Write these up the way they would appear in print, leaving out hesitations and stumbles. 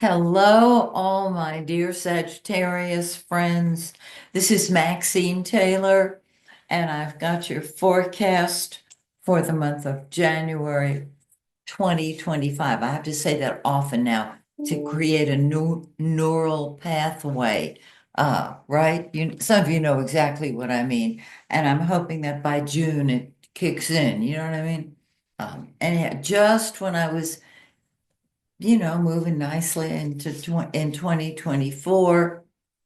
Hello, all my dear Sagittarius friends. This is Maxine Taylor, and I've got your forecast for the month of January 2025. I have to say that often now to create a new neural pathway. Right? Some of you know exactly what I mean, and I'm hoping that by June it kicks in. You know what I mean? And yeah, just when I was moving nicely in 2024.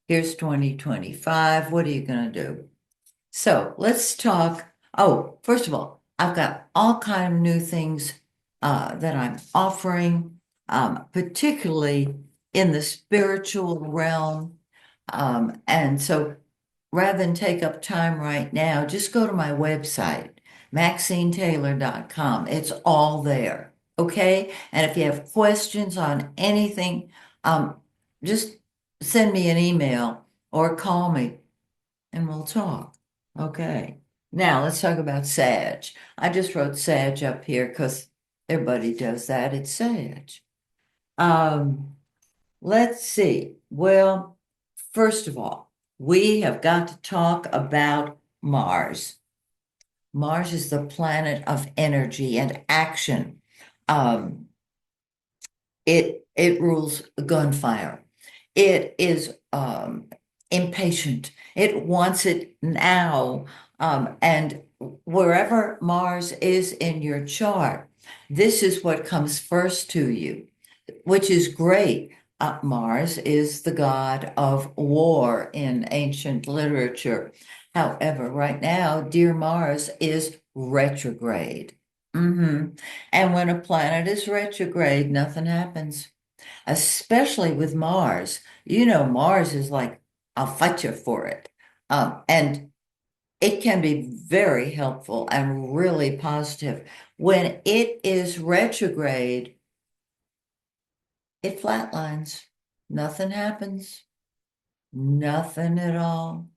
Here's 2025. What are you going to do? So let's talk. Oh, first of all, I've got all kind of new things that I'm offering, particularly in the spiritual realm. And so rather than take up time right now, just go to my website, MaxineTaylor.com. It's all there. Okay. And if you have questions on anything, um, just send me an email or call me and we'll talk. Okay. Now let's talk about Sag. I just wrote Sag up here because everybody does that. It's Sag. Um, let's see. Well, first of all, we have got to talk about Mars. Mars is the planet of energy and action. Um, it rules gunfire. It is impatient. It wants it now. And wherever Mars is in your chart, this is what comes first to you, which is great. Mars is the god of war in ancient literature. However, right now, dear Mars is retrograde. And when a planet is retrograde, nothing happens, especially with Mars. You know, Mars is like, I'll fight you for it. And it can be very helpful and really positive. When it is retrograde, it flatlines. Nothing happens. Nothing at all.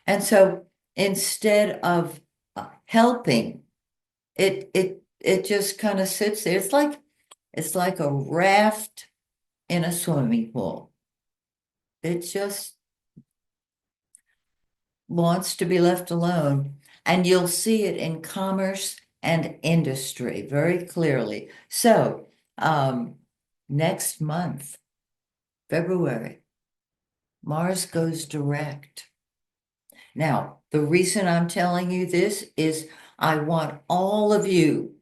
And so instead of helping, it just kind of sits there. It's like a raft in a swimming pool. It just wants to be left alone. And you'll see it in commerce and industry very clearly. So, um, next month, February, Mars goes direct. Now, the reason I'm telling you this is I want all of you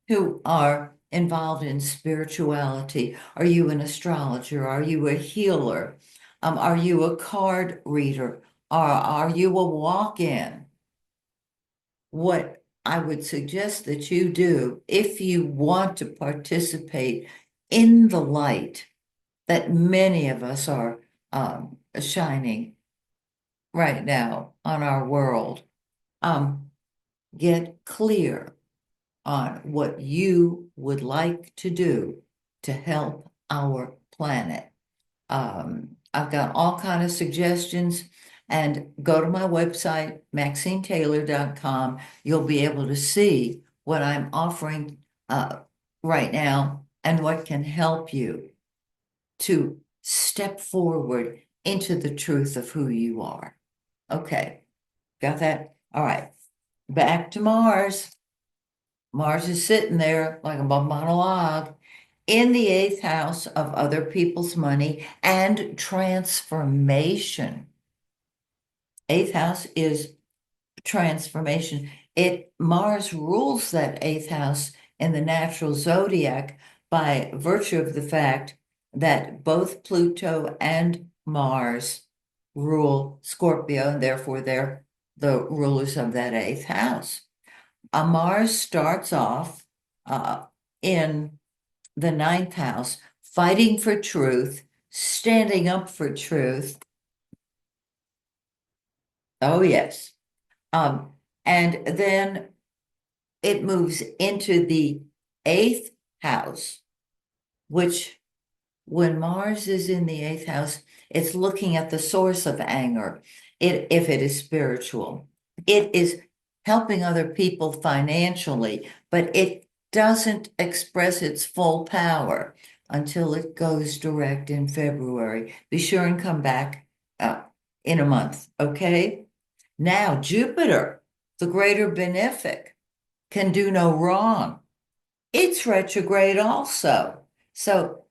who are involved in spirituality. Are you an astrologer? Are you a healer? Are you a card reader? Are you a walk-in? What I would suggest that you do if you want to participate in the light that many of us are shining right now on our world. Um, get clear on what you would like to do to help our planet. I've got all kind of suggestions, and go to my website, MaxineTaylor.com. You'll be able to see what I'm offering right now and what can help you to step forward into the truth of who you are. Okay, got that? All right, back to Mars. Mars is sitting there like a bum on a log in the eighth house of other people's money and transformation. Eighth house is transformation. Mars rules that eighth house in the natural zodiac by virtue of the fact that both Pluto and Mars rule Scorpio, and therefore they're the rulers of that eighth house. Mars starts off in the ninth house, fighting for truth, standing up for truth. Oh, yes. Um, and then it moves into the eighth house, which when Mars is in the eighth house, it's looking at the source of anger. If it is spiritual, it is helping other people financially, but it doesn't express its full power. until it goes direct in February. Be sure and come back uh, in a month, okay? Now, Jupiter, the greater benefic, can do no wrong. It's retrograde also. So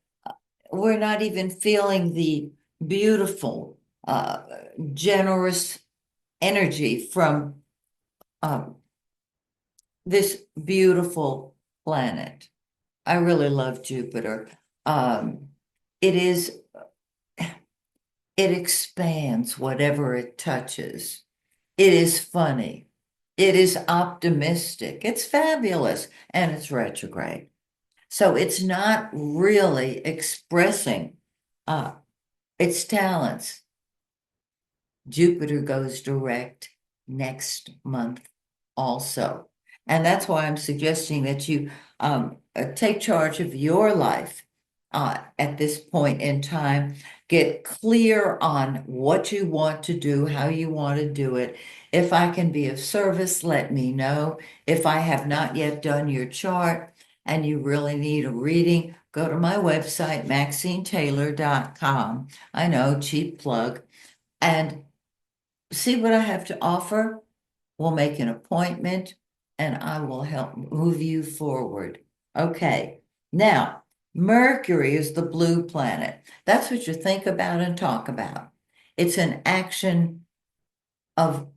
we're not even feeling the beautiful, generous energy from um, this beautiful planet. I really love Jupiter. Um, it is, it expands whatever it touches. It is funny. It is optimistic. It's fabulous. And it's retrograde. So it's not really expressing uh, its talents. Jupiter goes direct next month also. And that's why I'm suggesting that you take charge of your life at this point in time. Get clear on what you want to do, how you want to do it. If I can be of service, let me know. If I have not yet done your chart and you really need a reading, go to my website, MaxineTaylor.com. I know, cheap plug. And see what I have to offer. We'll make an appointment and I will help move you forward. Okay. Now, Mercury is the blue planet. That's what you think about and talk about. It's an action of,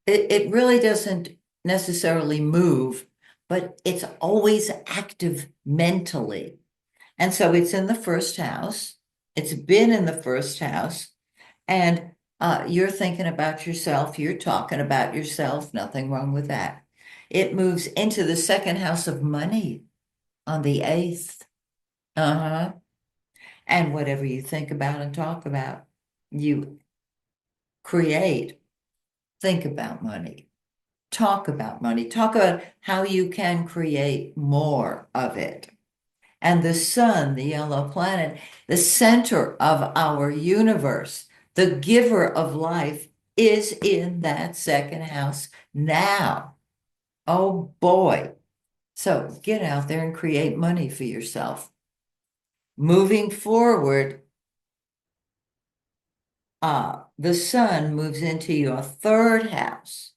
it really doesn't necessarily move, but it's always active mentally. And so it's in the first house. It's been in the first house. And you're thinking about yourself, you're talking about yourself, nothing wrong with that. It moves into the second house of money on the 8th. Uh-huh. And whatever you think about and talk about, you create. Think about money. Talk about money. Talk about how you can create more of it. And the sun, the yellow planet, the center of our universe, the giver of life, is in that second house now. Oh boy. So get out there and create money for yourself. Moving forward, the sun moves into your third house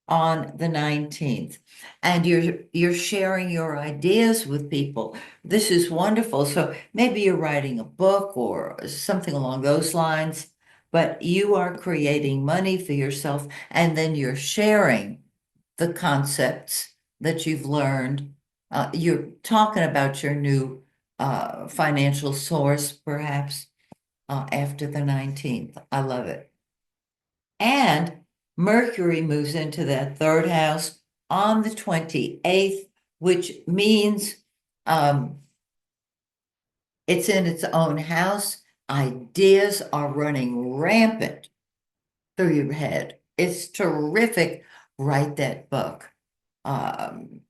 on the 19th, and you're sharing your ideas with people. This is wonderful. So maybe you're writing a book or something along those lines, but you are creating money for yourself and then you're sharing the concepts that you've learned. You're talking about your new financial source perhaps after the 19th. I love it. And Mercury moves into that third house on the 28th, which means it's in its own house. Ideas are running rampant through your head. It's terrific. Write that book. Um,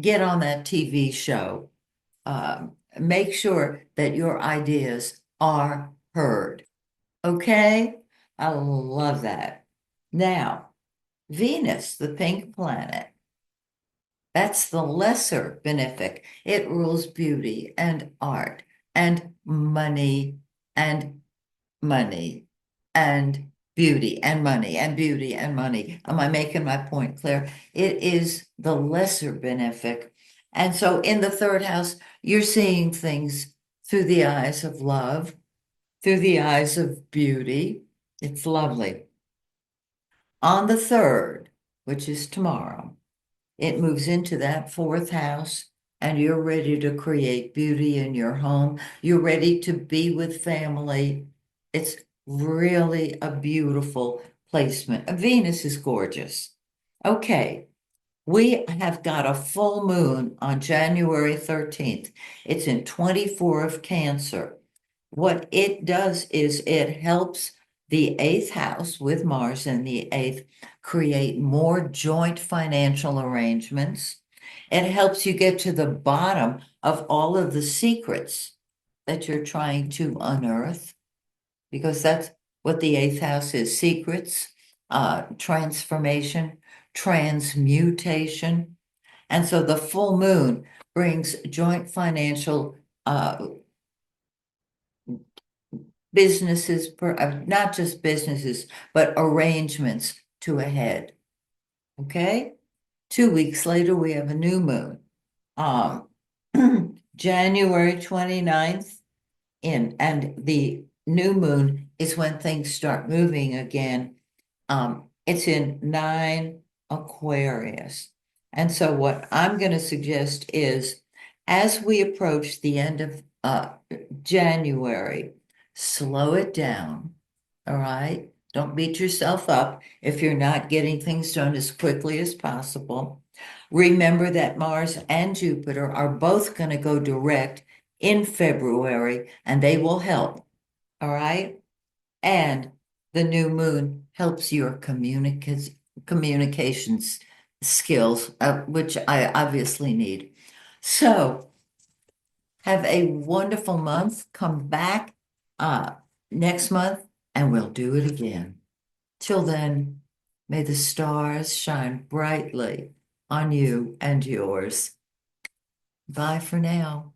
get on that TV show. Make sure that your ideas are heard. Okay? I love that. Now, Venus, the pink planet, that's the lesser benefic. It rules beauty and art and money and money and beauty and money and beauty and money. Am I making my point clear? It is the lesser benefic. And so in the third house, you're seeing things through the eyes of love, through the eyes of beauty. It's lovely. On the third, which is tomorrow, it moves into that fourth house, and you're ready to create beauty in your home. You're ready to be with family. It's really a beautiful placement. Venus is gorgeous. Okay, we have got a full moon on January 13th. It's in 24 of Cancer. What it does is it helps the eighth house with Mars in the eighth create more joint financial arrangements. It helps you get to the bottom of all of the secrets that you're trying to unearth, because that's what the eighth house is: secrets, transformation, transmutation. And so the full moon brings joint financial uh, businesses, not just businesses, but arrangements to a head. Okay? 2 weeks later, we have a new moon. Um, January 29th and the new moon is when things start moving again. It's in 9 Aquarius. And so what I'm going to suggest is as we approach the end of January, slow it down. All right. Don't beat yourself up if you're not getting things done as quickly as possible. Remember that Mars and Jupiter are both going to go direct in February and they will help. All right. And the new moon helps your communications skills, which I obviously need. So have a wonderful month. Come back uh, next month and we'll do it again. Till then, may the stars shine brightly on you and yours. Bye for now.